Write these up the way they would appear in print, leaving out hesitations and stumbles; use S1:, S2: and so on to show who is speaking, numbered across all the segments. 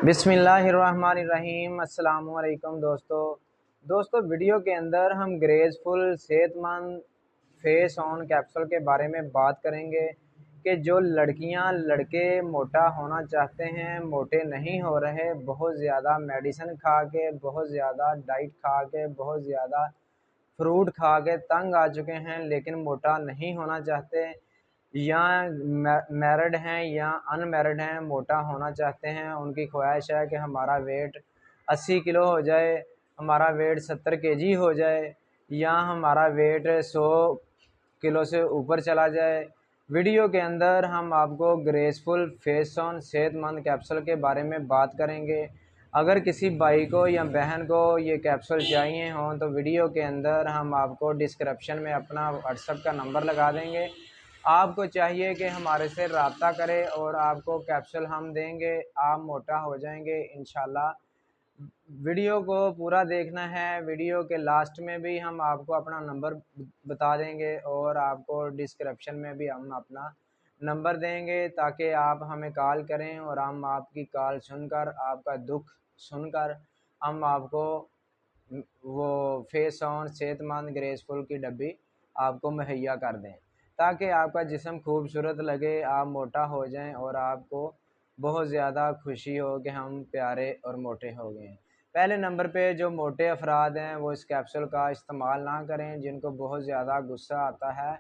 S1: बिस्मिल्लाहिर्रहमानिर्रहीम। अस्सलामुअलैकुम दोस्तों, वीडियो के अंदर हम ग्रेसफुल सेहतमंद फेस ऑन कैप्सूल के बारे में बात करेंगे कि जो लड़कियां लड़के मोटा होना चाहते हैं, मोटे नहीं हो रहे, बहुत ज़्यादा मेडिसिन खा के, बहुत ज़्यादा डाइट खा के, बहुत ज़्यादा फ्रूट खा के तंग आ चुके हैं, लेकिन मोटा नहीं होना चाहते, या मैरिड हैं या अनमैरिड हैं, मोटा होना चाहते हैं। उनकी ख्वाहिश है कि हमारा वेट 80 किलो हो जाए, हमारा वेट 70 केजी हो जाए, या हमारा वेट 100 किलो से ऊपर चला जाए। वीडियो के अंदर हम आपको ग्रेसफुल फेस ऑन सेहतमंद कैप्सूल के बारे में बात करेंगे। अगर किसी भाई को या बहन को ये कैप्सूल चाहिए हों तो वीडियो के अंदर हम आपको डिस्क्रिप्शन में अपना व्हाट्सएप का नंबर लगा देंगे। आपको चाहिए कि हमारे से रब्ता करें और आपको कैप्सूल हम देंगे, आप मोटा हो जाएंगे इंशाल्लाह। वीडियो को पूरा देखना है। वीडियो के लास्ट में भी हम आपको अपना नंबर बता देंगे और आपको डिस्क्रिप्शन में भी हम अपना नंबर देंगे ताकि आप हमें कॉल करें और हम आपकी कॉल सुनकर, आपका दुख सुनकर, हम आपको वो फेस ऑन सेहतमंद ग्रेसफुल की डब्बी आपको मुहैया कर दें ताकि आपका जिस्म खूबसूरत लगे, आप मोटा हो जाएं और आपको बहुत ज़्यादा खुशी हो कि हम प्यारे और मोटे हो गए हैं। पहले नंबर पे जो मोटे अफराद हैं वो इस कैप्सूल का इस्तेमाल ना करें। जिनको बहुत ज़्यादा गुस्सा आता है,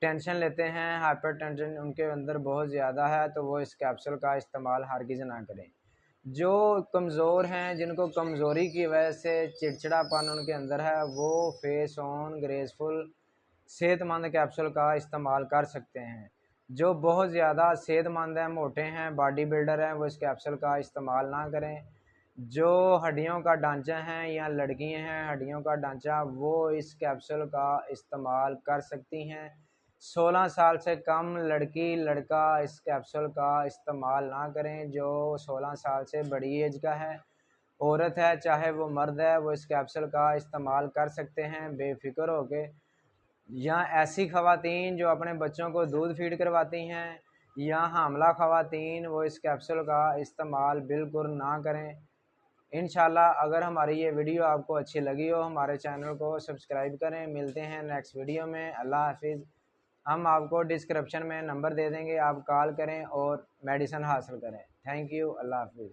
S1: टेंशन लेते हैं, हाइपरटेंशन उनके अंदर बहुत ज़्यादा है, तो वो इस कैप्सूल का इस्तेमाल हरगिज़ ना करें। जो कमज़ोर हैं, जिनको कमज़ोरी की वजह से चिड़चिड़ापन उनके अंदर है, वो फेस ऑन ग्रेसफुल सेहतमंद कैप्सूल का इस्तेमाल कर सकते हैं। जो बहुत ज़्यादा सेहतमंद हैं, मोटे हैं, बॉडी बिल्डर हैं, वो इस कैप्सूल का इस्तेमाल ना करें। जो हड्डियों का ढांचा है या लड़कियां हैं हड्डियों का ढांचा, वो इस कैप्सूल का इस्तेमाल कर सकती हैं। 16 साल से कम लड़की लड़का इस कैप्सूल का इस्तेमाल ना करें। जो 16 साल से बड़ी एज का है, औरत है चाहे वो मर्द है, वो इस कैप्सूल का इस्तेमाल कर सकते हैं बेफिक्र होके। या ऐसी ख़वातीन जो अपने बच्चों को दूध फीड करवाती हैं या हामला ख़वातीन, वो इस कैप्सूल का इस्तेमाल बिल्कुल ना करें। इंशाल्लाह अगर हमारी ये वीडियो आपको अच्छी लगी हो, हमारे चैनल को सब्सक्राइब करें। मिलते हैं नेक्स्ट वीडियो में। अल्लाह हाफिज़। हम आपको डिस्क्रिप्शन में नंबर दे देंगे, आप कॉल करें और मेडिसिन हासिल करें। Thank you. अल्लाह हाफिज़।